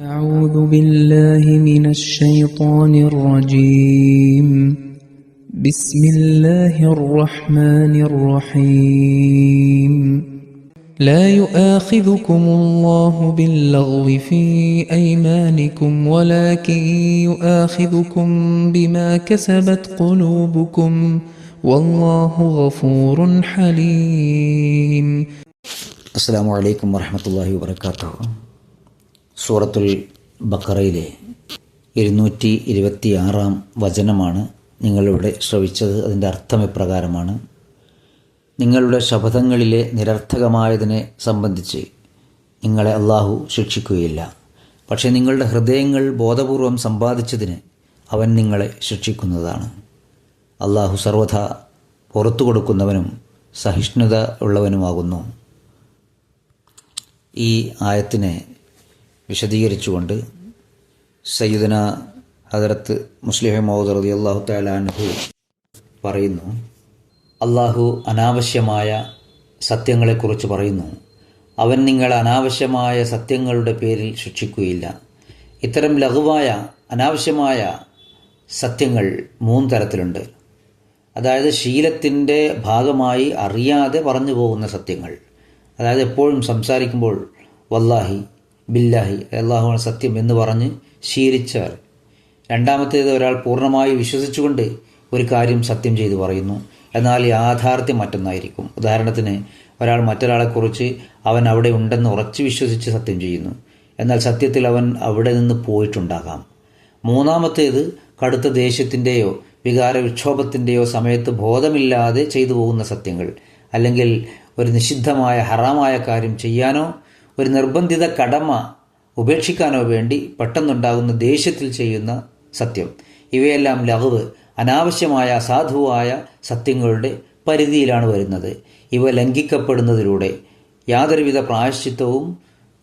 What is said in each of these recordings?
أعوذ بالله من الشيطان الرجيم بسم الله الرحمن الرحيم لا يؤاخذكم الله باللغو في أيمانكم ولكن يؤاخذكم بما كسبت قلوبكم والله غفور حليم. അസ്സലാമു അലൈക്കും വറഹ്മത്തുള്ളാഹി വബറകാതുഹു. സൂറത്തുൽ ബഖറയിലെ 226 വചനമാണ് നിങ്ങളിവിടെ ശ്രവിച്ചത്. അതിൻ്റെ അർത്ഥം ഇപ്രകാരമാണ്: നിങ്ങളുടെ ശപഥങ്ങളിലെ നിരർത്ഥകമായതിനെ സംബന്ധിച്ച് നിങ്ങളെ അള്ളാഹു ശിക്ഷിക്കുകയില്ല. പക്ഷേ നിങ്ങളുടെ ഹൃദയങ്ങൾ ബോധപൂർവം സമ്പാദിച്ചതിന് അവൻ നിങ്ങളെ ശിക്ഷിക്കുന്നതാണ്. അള്ളാഹു സർവ്വഥാ പുറത്തു കൊടുക്കുന്നവനും സഹിഷ്ണുത ഉള്ളവനുമാകുന്നു. ഈ ആയത്തിനെ വിശദീകരിച്ചുകൊണ്ട് സയ്യിദുന ഹദരത്ത് മുസ്ലിഹ് മൗദ് റളിയല്ലാഹു തആല അൻഹു പറയുന്നു, അള്ളാഹു അനാവശ്യമായ സത്യങ്ങളെക്കുറിച്ച് പറയുന്നു, അവൻ നിങ്ങളെ അനാവശ്യമായ സത്യങ്ങളുടെ പേരിൽ ശിക്ഷിക്കുകയില്ല. ഇത്തരം ലഘുവായ അനാവശ്യമായ സത്യങ്ങൾ 3 തരത്തിലുണ്ട്. അതായത് ശീലത്തിൻ്റെ ഭാഗമായി അറിയാതെ പറഞ്ഞു പോകുന്ന സത്യങ്ങൾ. അതായത് എപ്പോഴും സംസാരിക്കുമ്പോൾ വല്ലാഹി ബില്ലാഹി അല്ലാഹുവാണ് സത്യം എന്ന് പറഞ്ഞ് ശീലിച്ചവർ. രണ്ടാമത്തേത്, ഒരാൾ പൂർണ്ണമായി വിശ്വസിച്ചുകൊണ്ട് ഒരു കാര്യം സത്യം ചെയ്തു പറയുന്നു, എന്നാൽ യാഥാർത്ഥ്യം മറ്റൊന്നായിരിക്കും. ഉദാഹരണത്തിന്, ഒരാൾ മറ്റൊരാളെക്കുറിച്ച് അവൻ അവിടെ ഉണ്ടെന്ന് ഉറച്ചു വിശ്വസിച്ച് സത്യം ചെയ്യുന്നു, എന്നാൽ സത്യത്തിൽ അവൻ അവിടെ നിന്ന് പോയിട്ടുണ്ടാകാം. മൂന്നാമത്തേത്, കടുത്ത ദേഷ്യത്തിൻ്റെയോ വികാരവിക്ഷോഭത്തിൻ്റെയോ സമയത്ത് ബോധമില്ലാതെ ചെയ്തു പോകുന്ന സത്യങ്ങൾ, അല്ലെങ്കിൽ ഒരു നിഷിദ്ധമായ ഹറാമായ കാര്യം ചെയ്യാനോ ഒരു നിർബന്ധിത കടമ ഉപേക്ഷിക്കാനോ വേണ്ടി പെട്ടെന്നുണ്ടാകുന്ന ദേഷ്യത്തിൽ ചെയ്യുന്ന സത്യം. ഇവയെല്ലാം ലഘുവ്, അനാവശ്യമായ അസാധുവായ സത്യങ്ങളുടെ പരിധിയിലാണ് വരുന്നത്. ഇവ ലംഘിക്കപ്പെടുന്നതിലൂടെ യാതൊരുവിധ പ്രായശ്ചിത്തവും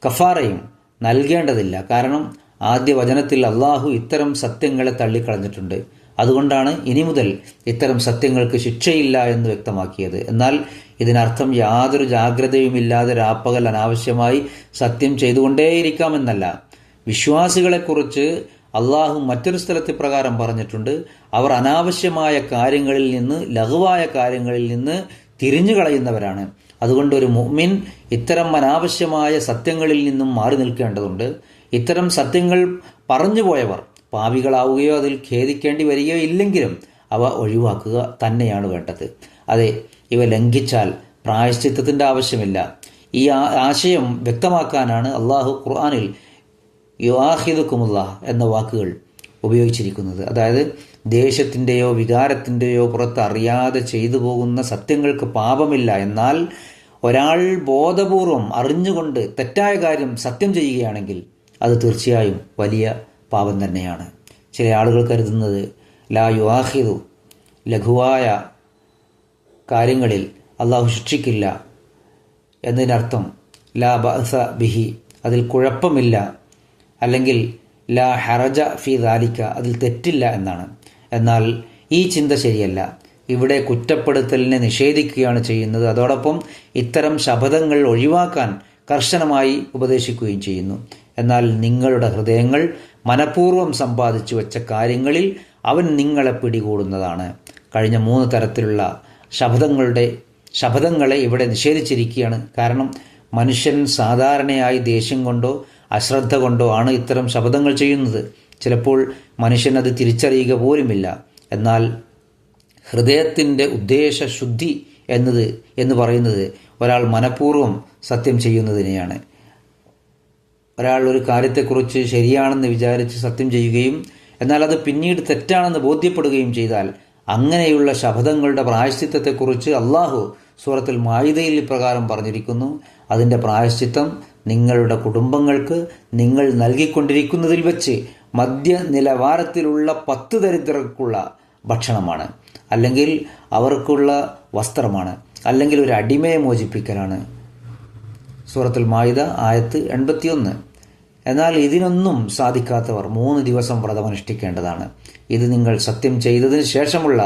കഫാറയും നൽകേണ്ടതില്ല. കാരണം ആദ്യ വചനത്തിൽ അള്ളാഹു ഇത്തരം സത്യങ്ങളെ തള്ളിക്കളഞ്ഞിട്ടുണ്ട്. അതുകൊണ്ടാണ് ഇനി മുതൽ ഇത്തരം സത്യങ്ങൾക്ക് ശിക്ഷയില്ല എന്ന് വ്യക്തമാക്കിയത്. എന്നാൽ ഇതിനർത്ഥം യാതൊരു ജാഗ്രതയുമില്ലാതെ രാപ്പകൽ അനാവശ്യമായി സത്യം ചെയ്തുകൊണ്ടേയിരിക്കാമെന്നല്ല. വിശ്വാസികളെക്കുറിച്ച് അള്ളാഹു മറ്റൊരു സ്ഥലത്ത് പ്രകാരം പറഞ്ഞിട്ടുണ്ട്, അവർ അനാവശ്യമായ കാര്യങ്ങളിൽ നിന്ന്, ലഘുവായ കാര്യങ്ങളിൽ നിന്ന് തിരിഞ്ഞു കളയുന്നവരാണ്. അതുകൊണ്ട് ഒരു മുഅ്മിൻ ഇത്തരം അനാവശ്യമായ സത്യങ്ങളിൽ നിന്നും മാറി നിൽക്കേണ്ടതുണ്ട്. ഇത്തരം സത്യങ്ങൾ പറഞ്ഞു പോയവർ പാപികളാവുകയോ അതിൽ ഖേദിക്കേണ്ടി വരികയോ ഇല്ലെങ്കിലും അവ ഒഴിവാക്കുക തന്നെയാണ് വേണ്ടത്. അതെ, ഇവ ലംഘിച്ചാൽ പ്രായശ്ചിത്തത്തിൻ്റെ ആവശ്യമില്ല. ഈ ആശയം വ്യക്തമാക്കാനാണ് അള്ളാഹു ഖുർആനിൽ യുആഖിദുകുമുല്ലാഹ് എന്ന വാക്കുകൾ ഉപയോഗിച്ചിരിക്കുന്നത്. അതായത് ദേഷ്യത്തിൻ്റെയോ വികാരത്തിൻ്റെയോ പുറത്ത് അറിയാതെ ചെയ്തു പോകുന്ന സത്യങ്ങൾക്ക് പാപമില്ല. എന്നാൽ ഒരാൾ ബോധപൂർവം അറിഞ്ഞുകൊണ്ട് തെറ്റായ കാര്യം സത്യം ചെയ്യുകയാണെങ്കിൽ അത് തീർച്ചയായും വലിയ പാപം തന്നെയാണ്. ചില ആളുകൾ കരുതുന്നത് ലാ യുആഖിദു, ലഘുവായ കാര്യങ്ങളിൽ അള്ളാഹു ശിക്ഷിക്കില്ല എന്നതിനർത്ഥം ലാ ബഅസ ബിഹി, അതിൽ കുഴപ്പമില്ല, അല്ലെങ്കിൽ ലാ ഹറജ ഫി ദാലിക, അതിൽ തെറ്റില്ല എന്നാണ്. എന്നാൽ ഈ ചിന്ത ശരിയല്ല. ഇവിടെ കുറ്റപ്പെടുത്തലിനെ നിഷേധിക്കുകയാണ് ചെയ്യുന്നത്. അതോടൊപ്പം ഇത്തരം ശപഥങ്ങൾ ഒഴിവാക്കാൻ കർശനമായി ഉപദേശിക്കുകയും ചെയ്യുന്നു. എന്നാൽ നിങ്ങളുടെ ഹൃദയങ്ങൾ മനഃപൂർവ്വം സമ്പാദിച്ചു വെച്ച കാര്യങ്ങളിൽ അവൻ നിങ്ങളെ പിടികൂടുന്നതാണ്. കഴിഞ്ഞ 3 തരത്തിലുള്ള ശപഥങ്ങളെ ഇവിടെ നിഷേധിച്ചിരിക്കുകയാണ്. കാരണം മനുഷ്യൻ സാധാരണയായി ദേഷ്യം കൊണ്ടോ അശ്രദ്ധ കൊണ്ടോ ആണ് ഇത്തരം ശപഥങ്ങൾ ചെയ്യുന്നത്. ചിലപ്പോൾ മനുഷ്യൻ അത് തിരിച്ചറിയുക പോലുമില്ല. എന്നാൽ ഹൃദയത്തിൻ്റെ ഉദ്ദേശശുദ്ധി എന്ന് പറയുന്നത് ഒരാൾ മനഃപൂർവ്വം സത്യം ചെയ്യുന്നതിനെയാണ്. ഒരാൾ ഒരു കാര്യത്തെക്കുറിച്ച് ശരിയാണെന്ന് വിചാരിച്ച് സത്യം ചെയ്യുകയും എന്നാൽ അത് പിന്നീട് തെറ്റാണെന്ന് ബോധ്യപ്പെടുകയും ചെയ്താൽ അങ്ങനെയുള്ള ശപഥങ്ങളുടെ പ്രായശ്ചിത്തത്തെക്കുറിച്ച് അള്ളാഹു സൂറത്തുൽ മാഇദയിൽ ഇപ്രകാരം പറഞ്ഞിരിക്കുന്നു: അതിൻ്റെ പ്രായശ്ചിത്തം നിങ്ങളുടെ കുടുംബങ്ങൾക്ക് നിങ്ങൾ നൽകിക്കൊണ്ടിരിക്കുന്നതിൽ വെച്ച് മധ്യ നിലവാരത്തിലുള്ള 10 ദരിദ്രർക്കുള്ള ഭക്ഷണമാണ്, അല്ലെങ്കിൽ അവർക്കുള്ള വസ്ത്രമാണ്, അല്ലെങ്കിൽ ഒരു അടിമയെ മോചിപ്പിക്കലാണ്. സൂറത്തുൽ മാഇദ ആയത്ത് 81. എന്നാൽ ഇതിനൊന്നും സാധിക്കാത്തവർ 3 ദിവസം വ്രതമനുഷ്ഠിക്കേണ്ടതാണ്. ഇത് നിങ്ങൾ സത്യം ചെയ്തതിന് ശേഷമുള്ള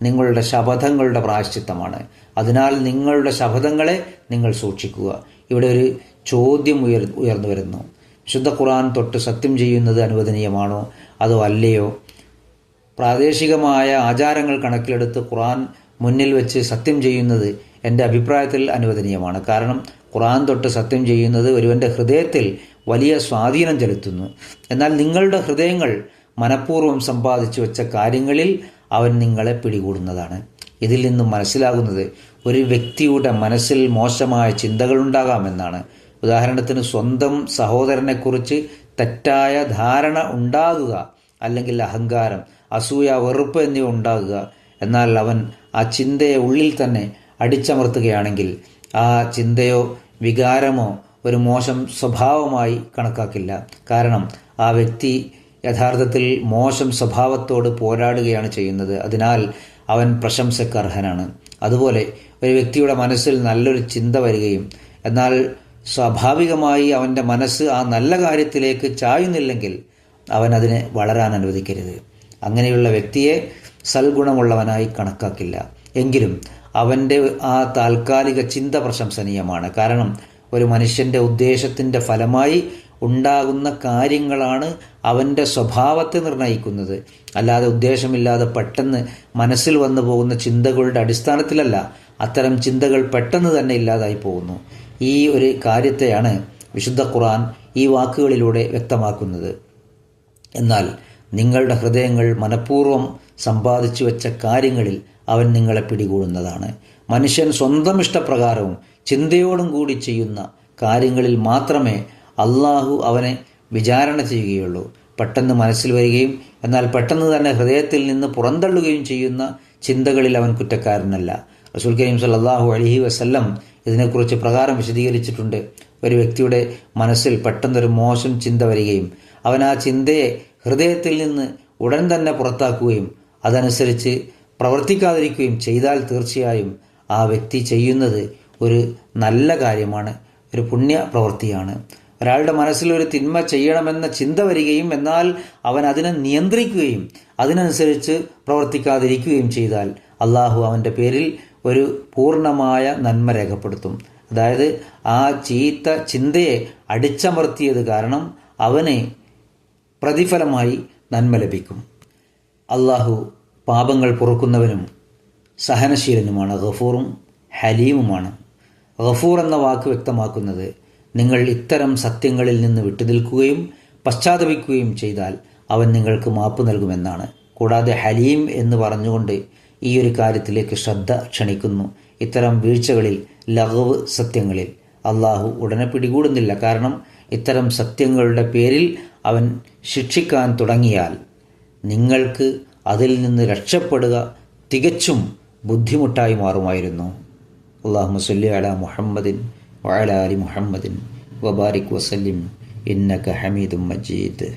നിങ്ങളുടെ ശപഥങ്ങളുടെ പ്രായശ്ചിത്തമാണ്. അതിനാൽ നിങ്ങളുടെ ശപഥങ്ങളെ നിങ്ങൾ സൂക്ഷിക്കുക. ഇവിടെ ഒരു ചോദ്യം ഉയർന്നു വരുന്നു. വിശുദ്ധ ഖുർആൻ തൊട്ട് സത്യം ചെയ്യുന്നത് അനുവദനീയമാണോ അതോ അല്ലയോ? പ്രാദേശികമായ ആചാരങ്ങൾ കണക്കിലെടുത്ത് ഖുർആൻ മുന്നിൽ വെച്ച് സത്യം ചെയ്യുന്നത് എൻ്റെ അഭിപ്രായത്തിൽ അനുവദനീയമാണ്. കാരണം ഖുർആൻ തൊട്ട് സത്യം ചെയ്യുന്നത് ഒരുവൻ്റെ ഹൃദയത്തിൽ വലിയ സ്വാധീനം ചെലുത്തുന്നു. എന്നാൽ നിങ്ങളുടെ ഹൃദയങ്ങൾ മനഃപൂർവ്വം സമ്പാദിച്ചു വെച്ച കാര്യങ്ങളിൽ അവൻ നിങ്ങളെ പിടികൂടുന്നതാണ്. ഇതിൽ നിന്നും മനസ്സിലാകുന്നത് ഒരു വ്യക്തിയുടെ മനസ്സിൽ മോശമായ ചിന്തകളുണ്ടാകാമെന്നാണ്. ഉദാഹരണത്തിന് സ്വന്തം സഹോദരനെക്കുറിച്ച് തെറ്റായ ധാരണ ഉണ്ടാകുക, അല്ലെങ്കിൽ അഹങ്കാരം, അസൂയ, വെറുപ്പ് എന്നിവ ഉണ്ടാകുക. എന്നാൽ അവൻ ആ ചിന്തയെ ഉള്ളിൽ തന്നെ അടിച്ചമർത്തുകയാണെങ്കിൽ ആ ചിന്തയോ വികാരമോ ഒരു മോശം സ്വഭാവമായി കണക്കാക്കില്ല. കാരണം ആ വ്യക്തി യഥാർത്ഥത്തിൽ മോശം സ്വഭാവത്തോട് പോരാടുകയാണ് ചെയ്യുന്നത്. അതിനാൽ അവൻ പ്രശംസയ്ക്ക് അർഹനാണ്. അതുപോലെ ഒരു വ്യക്തിയുടെ മനസ്സിൽ നല്ലൊരു ചിന്ത വരികയും എന്നാൽ സ്വാഭാവികമായി അവൻ്റെ മനസ്സ് ആ നല്ല കാര്യത്തിലേക്ക് ചായുന്നില്ലെങ്കിൽ അവൻ അതിനെ വളരാൻ അനുവദിക്കരുത്. അങ്ങനെയുള്ള വ്യക്തിയെ സൽഗുണമുള്ളവനായി കണക്കാക്കില്ല. എങ്കിലും അവൻ്റെ ആ താൽക്കാലിക ചിന്ത പ്രശംസനീയമാണ്. കാരണം ഒരു മനുഷ്യൻ്റെ ഉദ്ദേശത്തിൻ്റെ ഫലമായി ഉണ്ടാകുന്ന കാര്യങ്ങളാണ് അവൻ്റെ സ്വഭാവത്തെ നിർണ്ണയിക്കുന്നത്. അല്ലാതെ ഉദ്ദേശമില്ലാതെ പെട്ടെന്ന് മനസ്സിൽ വന്നു പോകുന്ന ചിന്തകളുടെ അടിസ്ഥാനത്തിലല്ല. അത്തരം ചിന്തകൾ പെട്ടെന്ന് തന്നെ ഇല്ലാതായി പോകുന്നു. ഈ ഒരു കാര്യത്തെയാണ് വിശുദ്ധ ഖുർആൻ ഈ വാക്കുകളിലൂടെ വ്യക്തമാക്കുന്നത്. എന്നാൽ നിങ്ങളുടെ ഹൃദയങ്ങൾ മനഃപൂർവ്വം സമ്പാദിച്ചു വെച്ച കാര്യങ്ങളിൽ അവൻ നിങ്ങളെ പിടികൂടുന്നതാണ്. മനുഷ്യൻ സ്വന്തം ഇഷ്ടപ്രകാരവും ചിന്തയോടും കൂടി ചെയ്യുന്ന കാര്യങ്ങളിൽ മാത്രമേ അള്ളാഹു അവനെ വിചാരണ ചെയ്യുകയുള്ളൂ. പെട്ടെന്ന് മനസ്സിൽ വരികയും എന്നാൽ പെട്ടെന്ന് തന്നെ ഹൃദയത്തിൽ നിന്ന് പുറന്തള്ളുകയും ചെയ്യുന്ന ചിന്തകളിൽ അവൻ കുറ്റക്കാരനല്ല. റസൂൽ കരീം സല്ലല്ലാഹു അലൈഹി വസല്ലം ഇതിനെക്കുറിച്ച് പ്രകാരം വിശദീകരിച്ചിട്ടുണ്ട്. ഒരു വ്യക്തിയുടെ മനസ്സിൽ പെട്ടെന്നൊരു മോശം ചിന്ത വരികയും അവൻ ആ ചിന്തയെ ഹൃദയത്തിൽ നിന്ന് ഉടൻ തന്നെ പുറത്താക്കുകയും അതനുസരിച്ച് പ്രവർത്തിക്കാതിരിക്കുകയും ചെയ്താൽ തീർച്ചയായും ആ വ്യക്തി ചെയ്യുന്നത് ഒരു നല്ല കാര്യമാണ്, ഒരു പുണ്യ പ്രവൃത്തിയാണ്. ഒരാളുടെ മനസ്സിൽ ഒരു തിന്മ ചെയ്യണമെന്ന ചിന്ത വരികയും എന്നാൽ അവൻ അതിനെ നിയന്ത്രിക്കുകയും അതിനനുസരിച്ച് പ്രവർത്തിക്കാതിരിക്കുകയും ചെയ്താൽ അള്ളാഹു അവൻ്റെ പേരിൽ ഒരു പൂർണ്ണമായ നന്മ രേഖപ്പെടുത്തും. അതായത് ആ ചീത്ത ചിന്തയെ അടിച്ചമർത്തിയത് കാരണം അവന് പ്രതിഫലമായി നന്മ ലഭിക്കും. അള്ളാഹു പാപങ്ങൾ പൊറുക്കുന്നവനും സഹനശീലനുമാണ്, ഗഫൂറും ഹലീമുമാണ്. ഗഫൂർ എന്ന വാക്ക് വ്യക്തമാക്കുന്നത് നിങ്ങൾ ഇത്തരം സത്യങ്ങളിൽ നിന്ന് വിട്ടുനിൽക്കുകയും പശ്ചാത്തപിക്കുകയും ചെയ്താൽ അവൻ നിങ്ങൾക്ക് മാപ്പ് നൽകുമെന്നാണ്. കൂടാതെ ഹലീം എന്ന് പറഞ്ഞുകൊണ്ട് ഈ ഒരു കാര്യത്തിലേക്ക് ശ്രദ്ധ ക്ഷണിക്കുന്നു. ഇത്തരം വീഴ്ചകളിൽ, ലഘവ് സത്യങ്ങളിൽ അള്ളാഹു ഉടനെ പിടികൂടുന്നില്ല. കാരണം ഇത്തരം സത്യങ്ങളുടെ പേരിൽ അവൻ ശിക്ഷിക്കാൻ തുടങ്ങിയാൽ നിങ്ങൾക്ക് അതിൽ നിന്ന് രക്ഷപ്പെടുക തികച്ചും ബുദ്ധിമുട്ടായി മാറുമായിരുന്നു. അല്ലാഹുമ്മ സ്വല്ലി അലാ മുഹമ്മദിൻ വഅലാ ആലി മുഹമ്മദിൻ വബാരിക് വസല്ലിം ഇന്നക ഹമീദും മജീദ്.